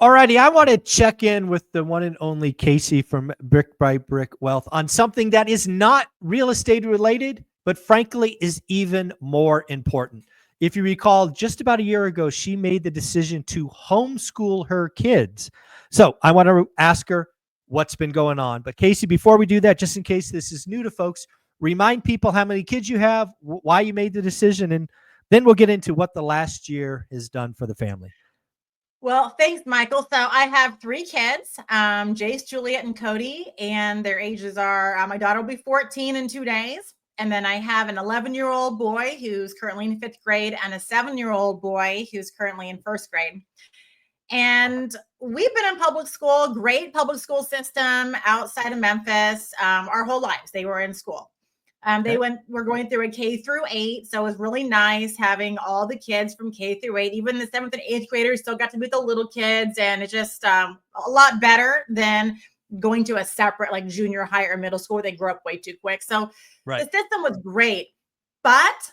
Alrighty, I want to check in with the one and only Casey from Brick by Brick Wealth on something that is not real estate related, but frankly is even more important. If you recall, just about a year ago, she made the decision to homeschool her kids. So I want to ask her what's been going on. But Casey, before we do that, just in case this is new to folks, remind people how many kids you have, why you made the decision, and then we'll get into what the last year has done for the family. Well, thanks, Michael. So I have 3 kids, Jace, Juliet, and Cody, and their ages are, my daughter will be 14 in 2 days. And then I have an 11-year-old boy who's currently in 5th grade and a 7-year-old boy who's currently in 1st grade. And we've been in public school, great public school system outside of Memphis, our whole lives. They were in school. We're going through a K through 8. So it was really nice having all the kids from K through 8, even the 7th and 8th graders still got to be the little kids. And it's just a lot better than going to a separate like junior high or middle school where they grow up way too quick. So the system was great, but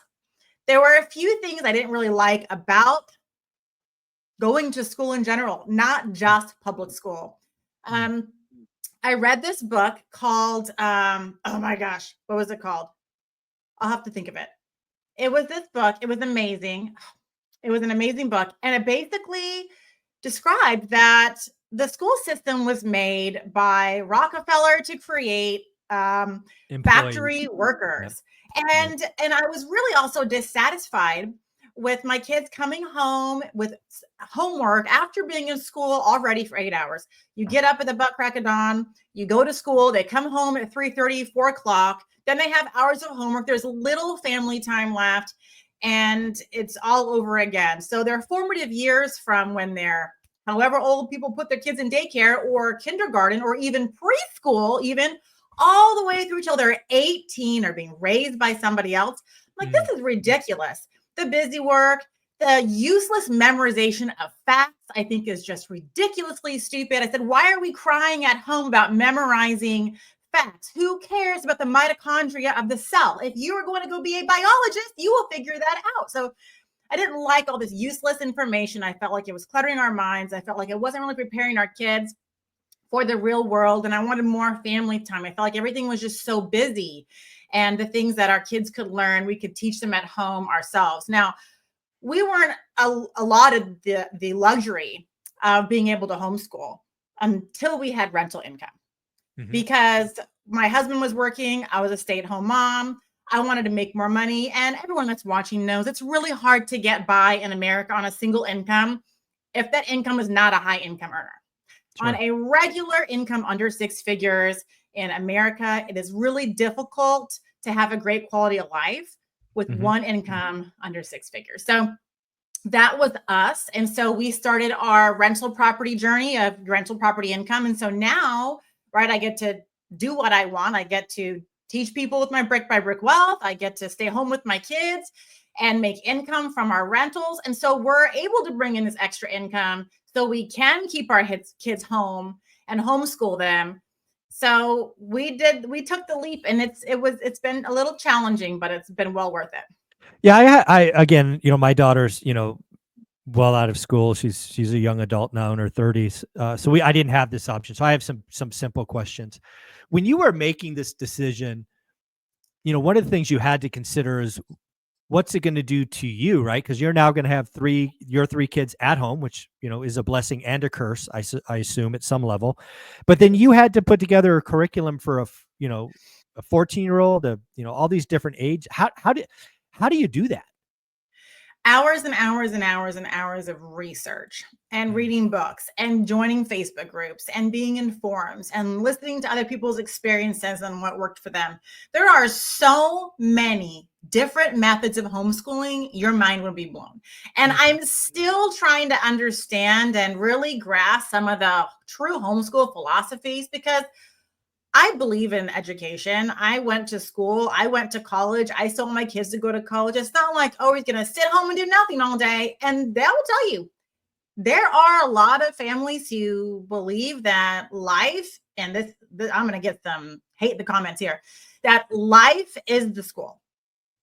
there were a few things I didn't really like about going to school in general, not just public school. I read this book called, oh my gosh, what was it called? I'll have to think of it. It was this book. It was amazing. It was an amazing book. And it basically described that the school system was made by Rockefeller to create factory workers. And I was really also dissatisfied with my kids coming home with homework after being in school already for 8 hours. You get up at the butt crack of dawn, you go to school, they come home at 3:30, 4 o'clock, then they have hours of homework. There's little family time left, and it's all over again. So their formative years from when they're however old people put their kids in daycare or kindergarten or even preschool, even all the way through till they're 18 are being raised by somebody else. Like, this is ridiculous. The busy work, the useless memorization of facts, I think is just ridiculously stupid. I said, why are we crying at home about memorizing facts? Who cares about the mitochondria of the cell? If you are going to go be a biologist, you will figure that out. So I didn't like all this useless information. I felt like it was cluttering our minds. I felt like it wasn't really preparing our kids for the real world. And I wanted more family time. I felt like everything was just so busy. And the things that our kids could learn, we could teach them at home ourselves. Now, we weren't allotted the luxury of being able to homeschool until we had rental income. Because my husband was working, I was a stay-at-home mom. I wanted to make more money. And everyone that's watching knows it's really hard to get by in America on a single income if that income is not a high income earner. On a regular income under 6 figures in America, it is really difficult to have a great quality of life with one income under 6 figures. So that was us. And so we started our rental property journey of rental property income. And so now, I get to do what I want. I get to teach people with my Brick by Brick Wealth. I get to stay home with my kids and make income from our rentals. And so we're able to bring in this extra income so we can keep our kids home and homeschool them. So we took the leap, and it's been a little challenging, but it's been well worth it. Yeah. I again, my daughter's, well out of school. She's a young adult now in her 30s. So I didn't have this option. So I have some simple questions. When you were making this decision, one of the things you had to consider is what's it going to do to you, right? Because you're now going to have your 3 kids at home, which, is a blessing and a curse, I assume at some level. But then you had to put together a curriculum for a 14-year-old, all these different age. How do you do that? Hours and hours and hours and hours of research and reading books and joining Facebook groups and being in forums and listening to other people's experiences and what worked for them. There are so many different methods of homeschooling, your mind would be blown. And I'm still trying to understand and really grasp some of the true homeschool philosophies, because I believe in education. I went to school. I went to college. I still want my kids to go to college. It's not like, oh, he's going to sit home and do nothing all day. And they'll tell you, there are a lot of families who believe that life, and this I'm going to get some hate in the comments here, that life is the school.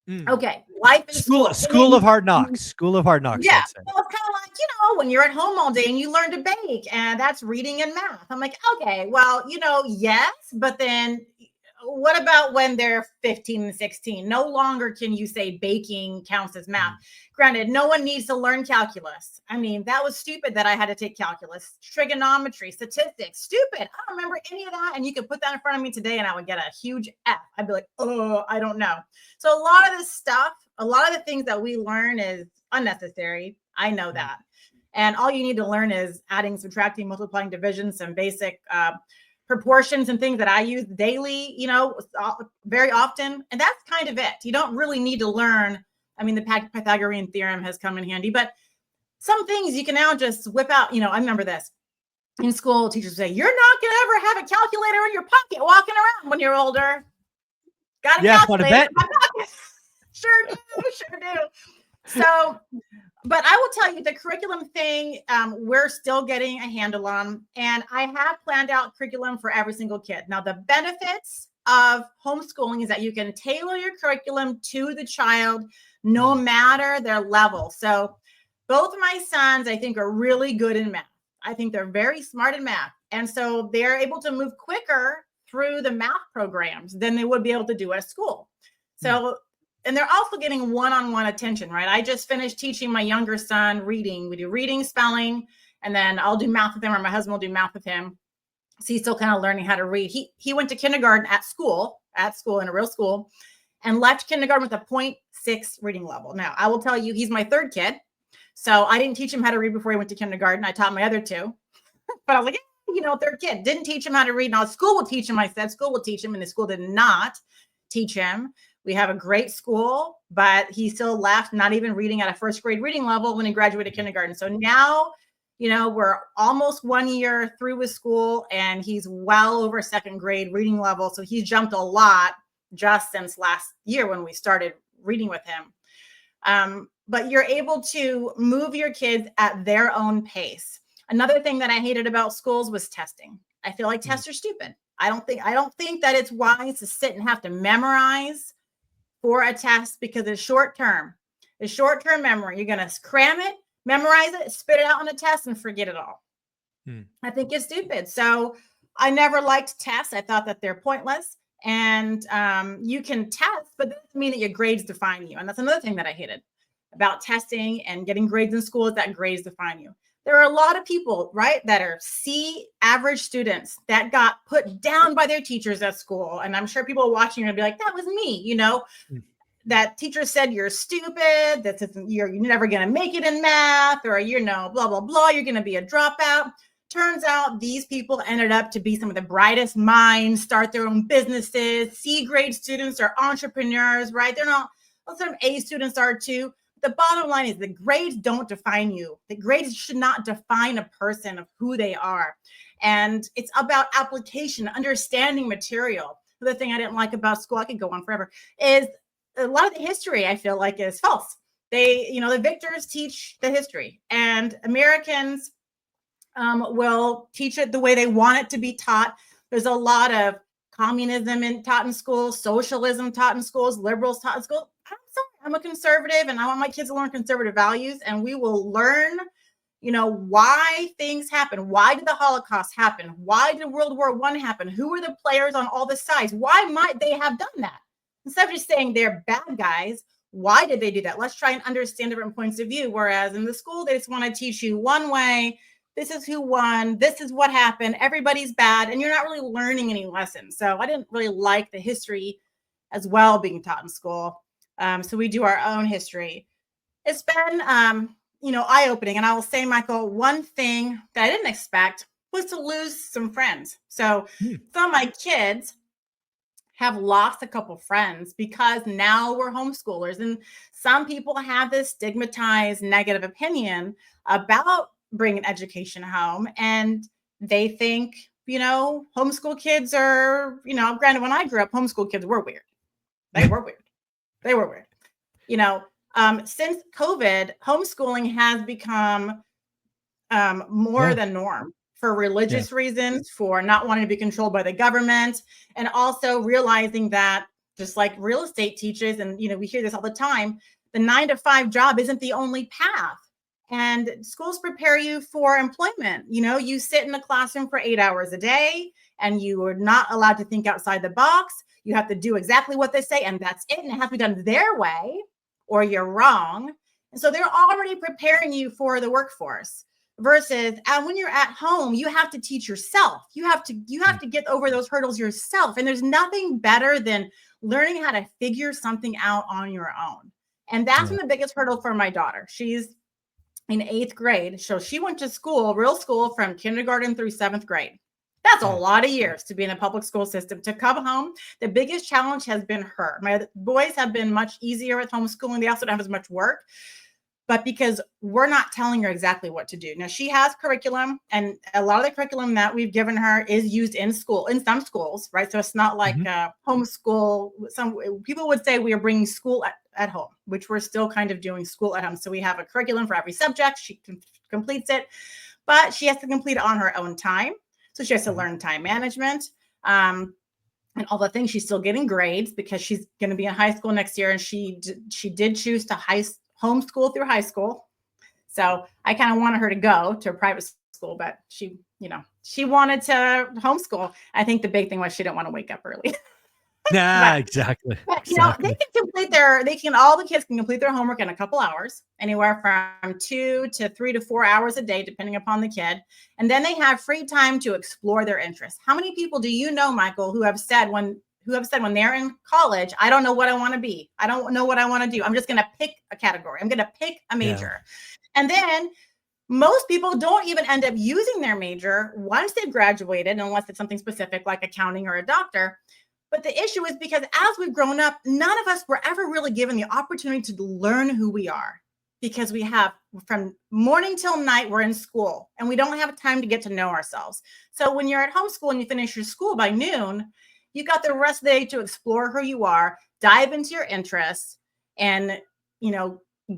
Okay, life is school of hard knocks. School of hard knocks. Yeah, well, it's kind of like when you're at home all day and you learn to bake, and that's reading and math. I'm like, okay, well, yes, but then what about when they're 15 and 16? No longer can you say baking counts as math. Granted, no one needs to learn calculus. I mean, that was stupid that I had to take calculus, trigonometry, statistics. Stupid. I don't remember any of that. And you could put that in front of me today and I would get a huge F. I'd be like, oh, I don't know. So a lot of this stuff, a lot of the things that we learn is unnecessary. I know that. And all you need to learn is adding, subtracting, multiplying, division, some basic proportions and things that I use daily, very often. And that's kind of it. You don't really need to learn. I mean, the Pythagorean theorem has come in handy, but some things you can now just whip out. I remember this in school, teachers say, you're not going to ever have a calculator in your pocket walking around when you're older. Got a calculator in my pocket. Sure do. So, but I will tell you the curriculum thing, we're still getting a handle on, and I have planned out curriculum for every single kid. Now, the benefits of homeschooling is that you can tailor your curriculum to the child, no matter their level. So both of my sons, I think, are really good in math. I think they're very smart in math. And so they're able to move quicker through the math programs than they would be able to do at school. So and they're also getting one-on-one attention, right? I just finished teaching my younger son reading. We do reading, spelling, and then I'll do math with him, or my husband will do math with him. So he's still kind of learning how to read. He went to kindergarten at school in a real school, and left kindergarten with a 0.6 reading level. Now, I will tell you, he's my third kid. So I didn't teach him how to read before he went to kindergarten. I taught my other two. But I was like, third kid. Didn't teach him how to read. Now, school will teach him. I said school will teach him, and the school did not teach him. We have a great school, but he still left not even reading at a first grade reading level when he graduated kindergarten. So now, we're almost 1 year through with school, and he's well over second grade reading level. So he's jumped a lot just since last year when we started reading with him. But you're able to move your kids at their own pace. Another thing that I hated about schools was testing. I feel like tests are stupid. I don't think that it's wise to sit and have to memorize for a test, because it's short-term memory. You're going to cram it, memorize it, spit it out on a test, and forget it all. I think it's stupid. So I never liked tests. I thought that they're pointless. And you can test, but that doesn't mean that your grades define you. And that's another thing that I hated about testing and getting grades in school, is that grades define you. There are a lot of people, right, that are C average students that got put down by their teachers at school. And I'm sure people watching are going to be like, that was me, that teacher said you're stupid, you're never going to make it in math, or, blah, blah, blah, you're going to be a dropout. Turns out these people ended up to be some of the brightest minds, start their own businesses. C grade students are entrepreneurs, right? They're not, well, some A students are too. The bottom line is the grades don't define you. The grades should not define a person of who they are. And it's about application, understanding material. The thing I didn't like about school, I could go on forever, is a lot of the history I feel like is false. The victors teach the history, and Americans will teach it the way they want it to be taught. There's a lot of communism taught in schools, socialism taught in schools, liberals taught in schools. I'm sorry, I'm a conservative, and I want my kids to learn conservative values, and we will learn, why things happen. Why did the Holocaust happen? Why did World War I happen? Who were the players on all the sides? Why might they have done that? Instead of just saying they're bad guys, why did they do that? Let's try and understand different points of view. Whereas in the school, they just want to teach you one way. This is who won. This is what happened. Everybody's bad. And you're not really learning any lessons. So I didn't really like the history as well being taught in school. So we do our own history. It's been, eye-opening. And I will say, Michael, one thing that I didn't expect was to lose some friends. So some of my kids have lost a couple friends because now we're homeschoolers. And some people have this stigmatized negative opinion about bringing education home. And they think, homeschool kids are, granted, when I grew up, homeschool kids were weird. They were weird. Since COVID, homeschooling has become more than norm for religious reasons, for not wanting to be controlled by the government, and also realizing that, just like real estate teaches, and we hear this all the time, the 9-to-5 job isn't the only path. And schools prepare you for employment. You know, you sit in a classroom for 8 hours a day and you are not allowed to think outside the box. You have to do exactly what they say, and that's it. And it has to be done their way or you're wrong. And so they're already preparing you for the workforce. Versus when you're at home, you have to teach yourself. You have to get over those hurdles yourself. And there's nothing better than learning how to figure something out on your own. And that's been the biggest hurdle for my daughter. She's in 8th grade. So she went to school, real school, from kindergarten through 7th grade. That's a lot of years to be in a public school system. To come home, the biggest challenge has been her. My boys have been much easier with homeschooling. They also don't have as much work, but because we're not telling her exactly what to do. Now, she has curriculum, and a lot of the curriculum that we've given her is used in school, in some schools, right? So it's not like homeschool. Some people would say we are bringing school at home, which we're still kind of doing school at home. So we have a curriculum for every subject. She completes it, but she has to complete it on her own time. So she has to learn time management and all the things. She's still getting grades because she's going to be in high school next year. And she did choose to homeschool through high school. So I kind of wanted her to go to a private school, but she wanted to homeschool. I think the big thing was she didn't want to wake up early. Exactly. But, all the kids can complete their homework in a couple hours, anywhere from 2 to 3 to 4 hours a day, depending upon the kid. And then they have free time to explore their interests. How many people do you know, Michael, who have said when they're in college, I don't know what I want to be. I don't know what I want to do. I'm just going to pick a category. I'm going to pick a major. And then most people don't even end up using their major once they've graduated, unless it's something specific like accounting or a doctor. But the issue is because as we've grown up, none of us were ever really given the opportunity to learn who we are, because we have from morning till night, we're in school and we don't have time to get to know ourselves. So when you're at homeschool and you finish your school by noon, you got the rest of the day to explore who you are, dive into your interests, and,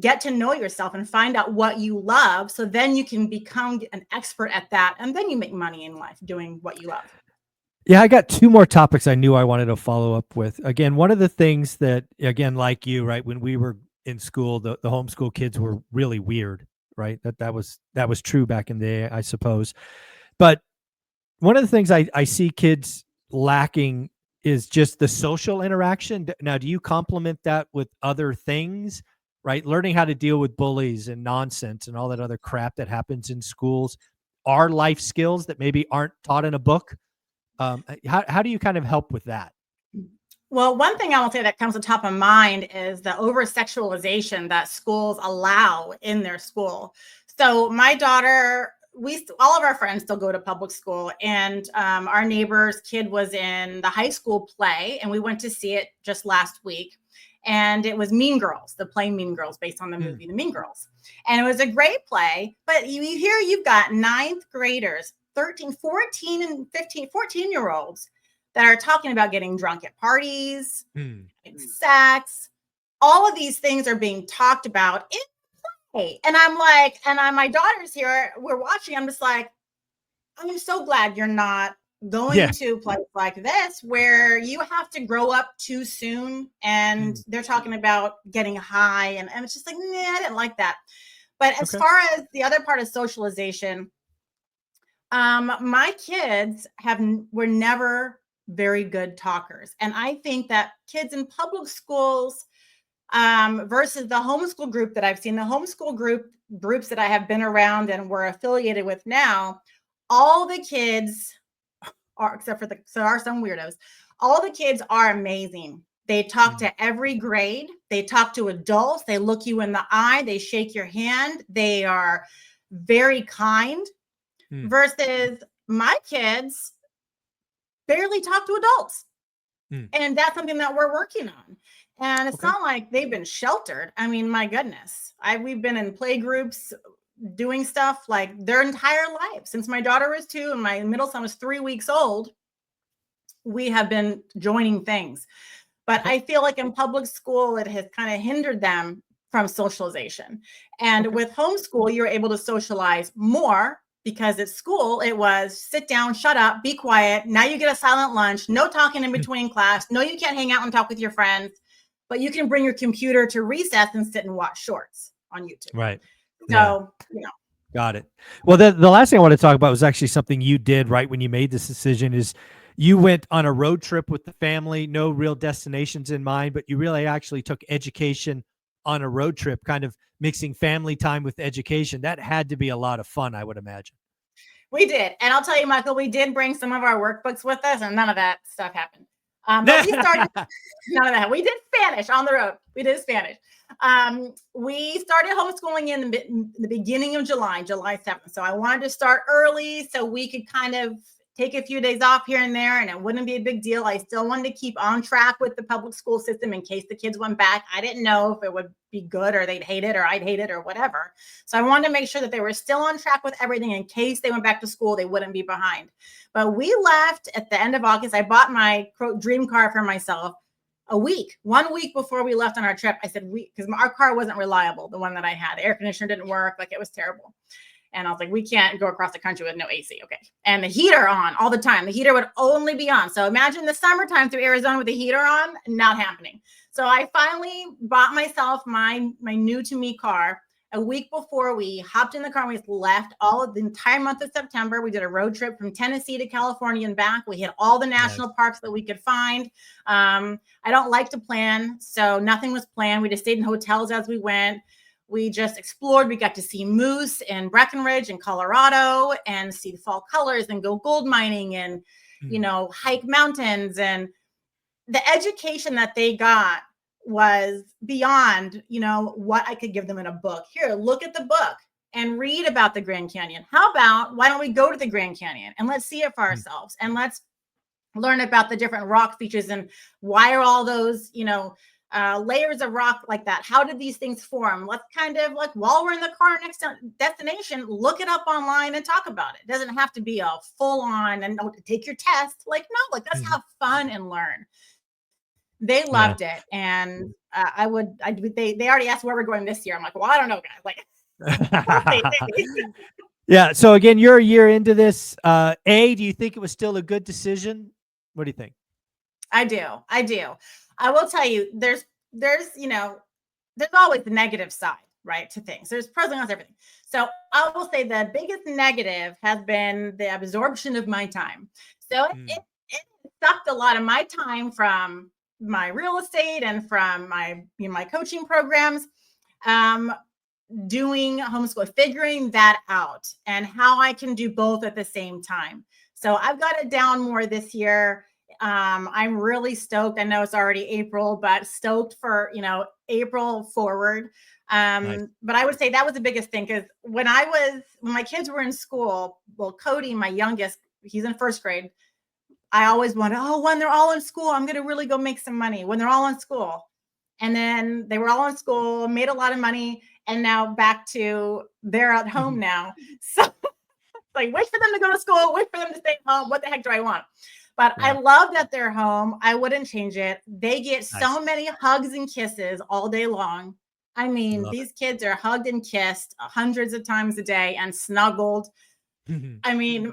get to know yourself and find out what you love. So then you can become an expert at that. And then you make money in life doing what you love. Yeah, I got 2 more topics I knew I wanted to follow up with. Again, one of the things that, again, like you, right, when we were in school, the homeschool kids were really weird, right? That was true back in the day, I suppose. But one of the things I see kids lacking is just the social interaction. Now, do you complement that with other things, right? Learning how to deal with bullies and nonsense and all that other crap that happens in schools are life skills that maybe aren't taught in a book. How do you kind of help with that? Well, one thing I will say that comes to top of mind is the over-sexualization that schools allow in their school. So my daughter, all of our friends still go to public school, and our neighbor's kid was in the high school play, and we went to see it just last week. And it was Mean Girls, the play Mean Girls, based on the movie The Mean Girls. And it was a great play, but you've got 9th graders, 13, 14 and 15, 14-year-olds that are talking about getting drunk at parties, sex. All of these things are being talked about in play. And I'm like, my daughter's here, we're watching. I'm just like, I'm so glad you're not going to a place like this where you have to grow up too soon. And they're talking about getting high. And it's just like, I didn't like that. But as far as the other part of socialization, my kids were never very good talkers. And I think that kids in public schools versus the homeschool group that I've seen, the homeschool groups that I have been around and we're affiliated with now, all the kids are, except for there are some weirdos, all the kids are amazing. They talk to every grade. They talk to adults. They look you in the eye. They shake your hand. They are very kind. Versus my kids barely talk to adults. And that's something that we're working on. And it's not like they've been sheltered. I mean, my goodness, we've been in play groups doing stuff like their entire life. Since my daughter was 2 and my middle son was 3 weeks old, we have been joining things. But I feel like in public school, it has kind of hindered them from socialization. And with homeschool, you're able to socialize more, because at school, it was sit down, shut up, be quiet. Now you get a silent lunch, no talking in between class. No, you can't hang out and talk with your friends, but you can bring your computer to recess and sit and watch shorts on YouTube. Right. Yeah. So, you know. Got it. Well, the last thing I want to talk about was actually something you did right when you made this decision is you went on a road trip with the family, no real destinations in mind, but you really actually took education on a road trip, kind of mixing family time with education. That had to be a lot of fun, I would imagine. We did. And I'll tell you, Michael, we did bring some of our workbooks with us, and none of that stuff happened. But we started, none of that. We did Spanish on the road. We did Spanish. We started homeschooling in the beginning of July 7th. So I wanted to start early so we could kind of take a few days off here and there, and it wouldn't be a big deal. I still wanted to keep on track with the public school system in case the kids went back. I didn't know if it would be good or they'd hate it or I'd hate it or whatever. So I wanted to make sure that they were still on track with everything in case they went back to school, they wouldn't be behind. But we left at the end of August. I bought my dream car for myself one week before we left on our trip. I said, because our car wasn't reliable, the one that I had. The air conditioner didn't work. Like, it was terrible. And I was like, we can't go across the country with no AC. Okay. And the heater on all the time. The heater would only be on. So imagine the summertime through Arizona with the heater on, not happening. So I finally bought myself my new to me car a week before we hopped in the car. We left all of the entire month of September. We did a road trip from Tennessee to California and back. We hit all the national parks that we could find. I don't like to plan, so nothing was planned. We just stayed in hotels as we went. We just explored. We got to see moose in Breckenridge in Colorado and see the fall colors and go gold mining and, hike mountains. And the education that they got was beyond, what I could give them in a book. Here, look at the book and read about the Grand Canyon. How about, why don't we go to the Grand Canyon and let's see it for ourselves, and let's learn about the different rock features and why are all those, layers of rock like that? How did these things form? Let's kind of, like, while we're in the car next destination, look it up online and talk about it. It doesn't have to be a full on and take your test. Like, no, like, let's have fun and learn. They loved it. And they already asked where we're going this year. I'm like, well, I don't know, guys. Like, yeah. So again, you're a year into this. Do you think it was still a good decision? What do you think? I do. I will tell you, there's always the negative side, right, to things. There's pros and cons to everything. So I will say the biggest negative has been the absorption of my time. So it sucked a lot of my time from my real estate and from my coaching programs, doing homeschool, figuring that out and how I can do both at the same time. So I've got it down more this year. I'm really stoked. I know it's already April, but stoked for, April forward. Nice. But I would say that was the biggest thing, because when my kids were in school, well, Cody, my youngest, he's in first grade. I always wanted, when they're all in school, I'm going to really go make some money when they're all in school. And then they were all in school, made a lot of money. And now back to they're at home now. So like, wait for them to go to school, wait for them to stay home. What the heck do I want? But I love that they're home. I wouldn't change it. They get so many hugs and kisses all day long. I mean, these kids are hugged and kissed hundreds of times a day and snuggled. I mean,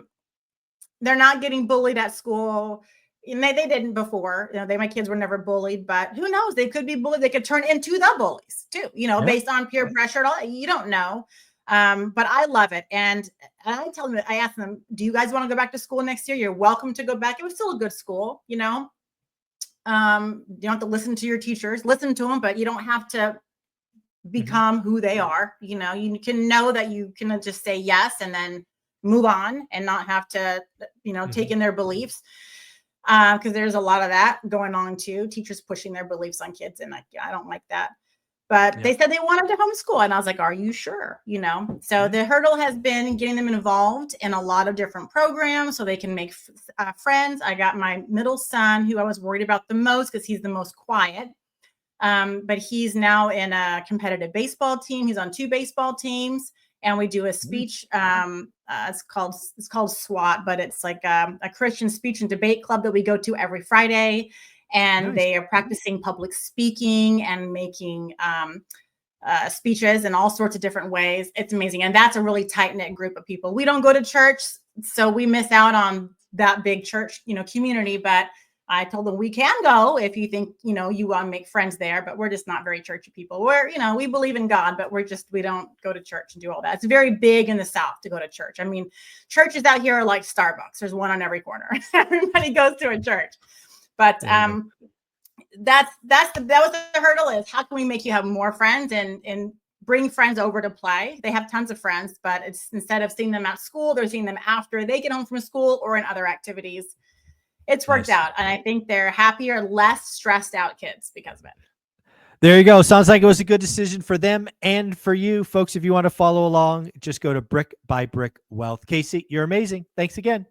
they're not getting bullied at school. And they didn't before. My kids were never bullied, but who knows? They could be bullied. They could turn into the bullies too, based on peer pressure and all that. You don't know. But I love it. And I asked them, do you guys want to go back to school next year? You're welcome to go back. It was still a good school, you don't have to listen to your teachers, listen to them, but you don't have to become who they are. You can know that you can just say yes and then move on and not have to, take in their beliefs. Because there's a lot of that going on too. Teachers pushing their beliefs on kids. And I don't like that. But they said they wanted to homeschool. And I was like, are you sure? So the hurdle has been getting them involved in a lot of different programs so they can make friends. I got my middle son, who I was worried about the most because he's the most quiet. But he's now in a competitive baseball team. He's on 2 baseball teams. And we do a speech. It's called SWAT, but it's like a Christian speech and debate club that we go to every Friday. And they are practicing public speaking and making speeches in all sorts of different ways. It's amazing. And that's a really tight-knit group of people. We don't go to church, so we miss out on that big church, community. But I told them we can go if you think, you know, you want to make friends there, but we're just not very churchy people. We're, you know, we believe in God, but we don't go to church and do all that. It's very big in the South to go to church. I mean, churches out here are like Starbucks. There's one on every corner. Everybody goes to a church. But that was the hurdle, is how can we make you have more friends and bring friends over to play. They have tons of friends, but it's instead of seeing them at school, they're seeing them after they get home from school or in other activities. It's worked out. And I think they're happier, less stressed out kids because of it. There you go. Sounds like it was a good decision for them and for you. Folks, if you want to follow along, just go to Brick by Brick Wealth. Casey, you're amazing. Thanks again.